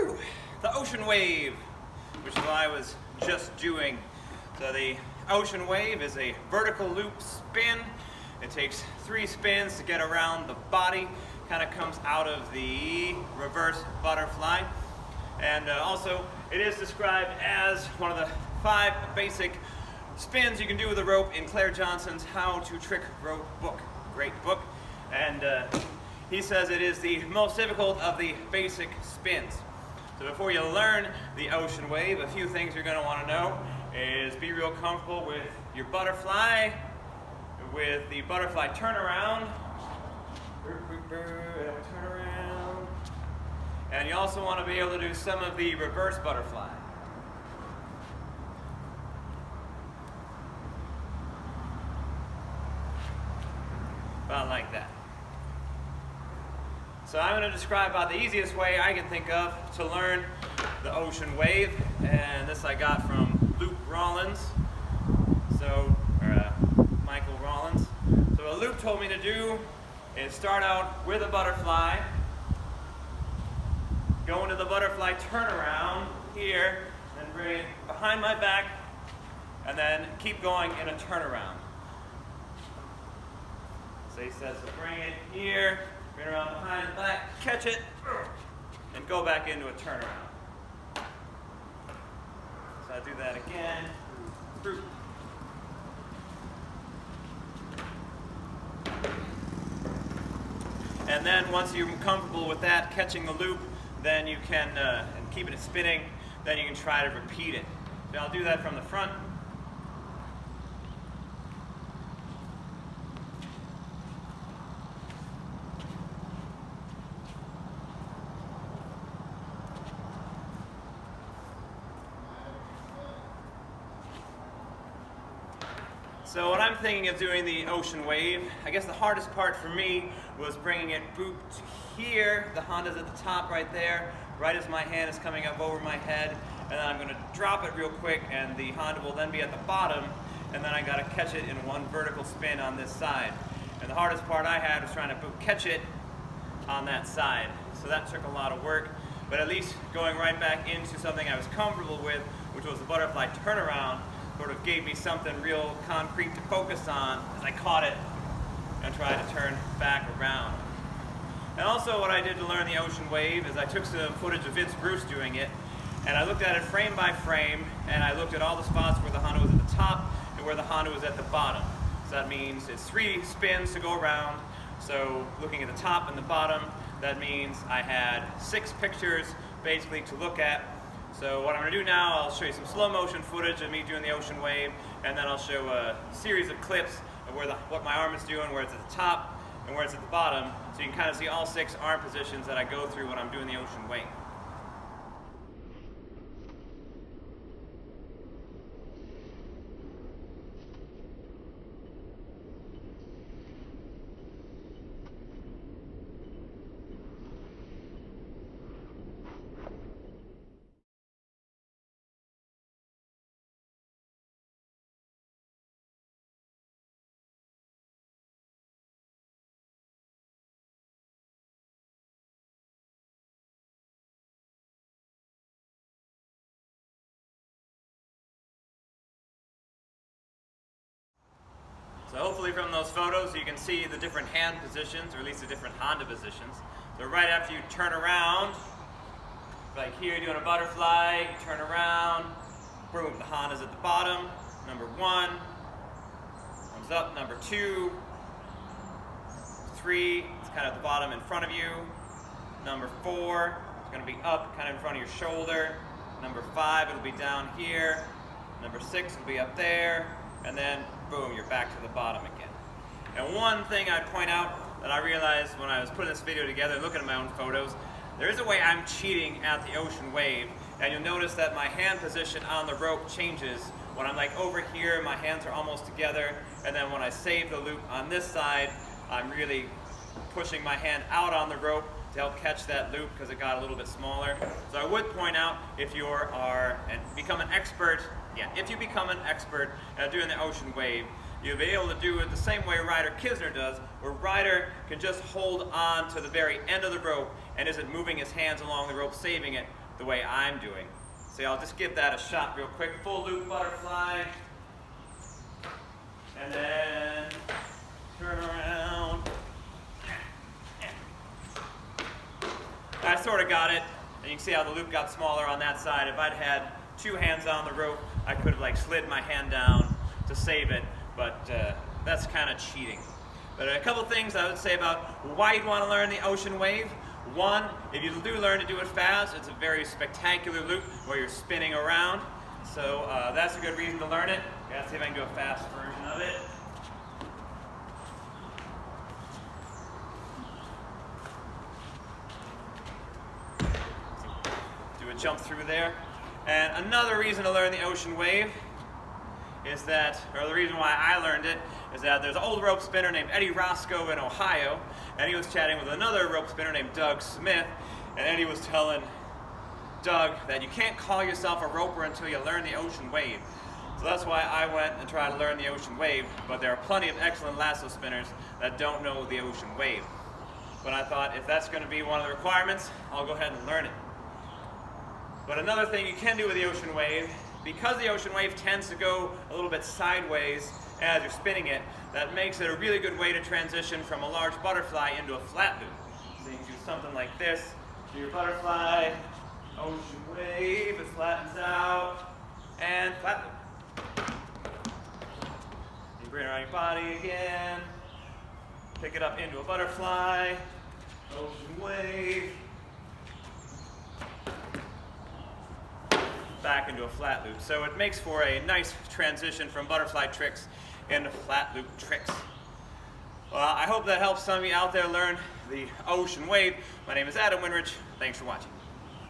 Woo! The ocean wave, which is what I was just doing. So the ocean wave is a vertical loop spin. It takes 3 spins to get around the body, kind of comes out of the reverse butterfly. And also, it is described as one of the 5 basic spins you can do with a rope in Claire Johnson's How to Trick Rope book. Great book. And he says it is the most difficult of the basic spins. So before you learn the ocean wave, a few things you're going to want to know is be real comfortable with your butterfly, with the butterfly turnaround. Turn around. And you also want to be able to do some of the reverse butterfly. About like that. So I'm going to describe about the easiest way I can think of to learn the ocean wave, and this I got from Loop Rawlins, Michael Rawlins. So what Loop told me to do is start out with a butterfly, go into the butterfly turnaround here, and bring it behind my back, and then keep going in a turnaround. So he says, so bring it here, bring it around behind the back, catch it, and go back into a turnaround. So I do that again. And then once you're comfortable with that, catching the loop, then you can, and keeping it spinning, then you can try to repeat it. So I'll do that from the front. So what I'm thinking of doing the ocean wave, I guess the hardest part for me was bringing it boop here. The Honda's at the top right there, right as my hand is coming up over my head. And then I'm going to drop it real quick, and the Honda will then be at the bottom. And then I got to catch it in one vertical spin on this side. And the hardest part I had was trying to catch it on that side. So that took a lot of work. But at least going right back into something I was comfortable with, which was the butterfly turnaround, sort of gave me something real concrete to focus on as I caught it and tried to turn back around. And also what I did to learn the ocean wave is I took some footage of Vince Bruce doing it, and I looked at it frame by frame, and I looked at all the spots where the Honda was at the top and where the Honda was at the bottom. So that means it's 3 spins to go around. So looking at the top and the bottom, that means I had 6 pictures basically to look at. So what I'm going to do now, I'll show you some slow motion footage of me doing the ocean wave, and then I'll show a series of clips of what my arm is doing, where it's at the top and where it's at the bottom, so you can kind of see all 6 arm positions that I go through when I'm doing the ocean wave. So hopefully from those photos you can see the different hand positions, or at least the different Honda positions. So right after you turn around, like here doing a butterfly, you turn around, boom, the Honda's at the bottom, number 1, comes up, number 2, 3, it's kind of at the bottom in front of you, number 4, it's going to be up kind of in front of your shoulder, number 5, it'll be down here, number 6 will be up there, and then boom, you're back to the bottom again. And one thing I'd point out that I realized when I was putting this video together and looking at my own photos, there is a way I'm cheating at the ocean wave, and you'll notice that my hand position on the rope changes. When I'm like over here, my hands are almost together, and then when I save the loop on this side, I'm really pushing my hand out on the rope to help catch that loop because it got a little bit smaller. So I would point out, if you become an expert at doing the ocean wave, you'll be able to do it the same way Ryder Kiesner does, where Ryder can just hold on to the very end of the rope and isn't moving his hands along the rope saving it, the way I'm doing. So I'll just give that a shot real quick. Full loop butterfly. And then turn around. I sort of got it. And you can see how the loop got smaller on that side. If I'd had two hands on the rope, I could have like slid my hand down to save it, but that's kind of cheating. But a couple things I would say about why you'd want to learn the ocean wave. One, if you do learn to do it fast, it's a very spectacular loop where you're spinning around. So that's a good reason to learn it. Let's see if I can do a fast version of it. Do a jump through there. And another reason to learn the ocean wave is that, or the reason why I learned it, is that there's an old rope spinner named Eddie Roscoe in Ohio, and he was chatting with another rope spinner named Doug Smith, and Eddie was telling Doug that you can't call yourself a roper until you learn the ocean wave. So that's why I went and tried to learn the ocean wave, but there are plenty of excellent lasso spinners that don't know the ocean wave. But I thought if that's going to be one of the requirements, I'll go ahead and learn it. But another thing you can do with the ocean wave, because the ocean wave tends to go a little bit sideways as you're spinning it, that makes it a really good way to transition from a large butterfly into a flat loop. So you can do something like this, do your butterfly, ocean wave, it flattens out, and flat loop. You bring it around your body again, pick it up into a butterfly, ocean wave, back into a flat loop. So it makes for a nice transition from butterfly tricks into flat loop tricks. Well, I hope that helps some of you out there learn the ocean wave. My name is Adam Winrich. Thanks for watching.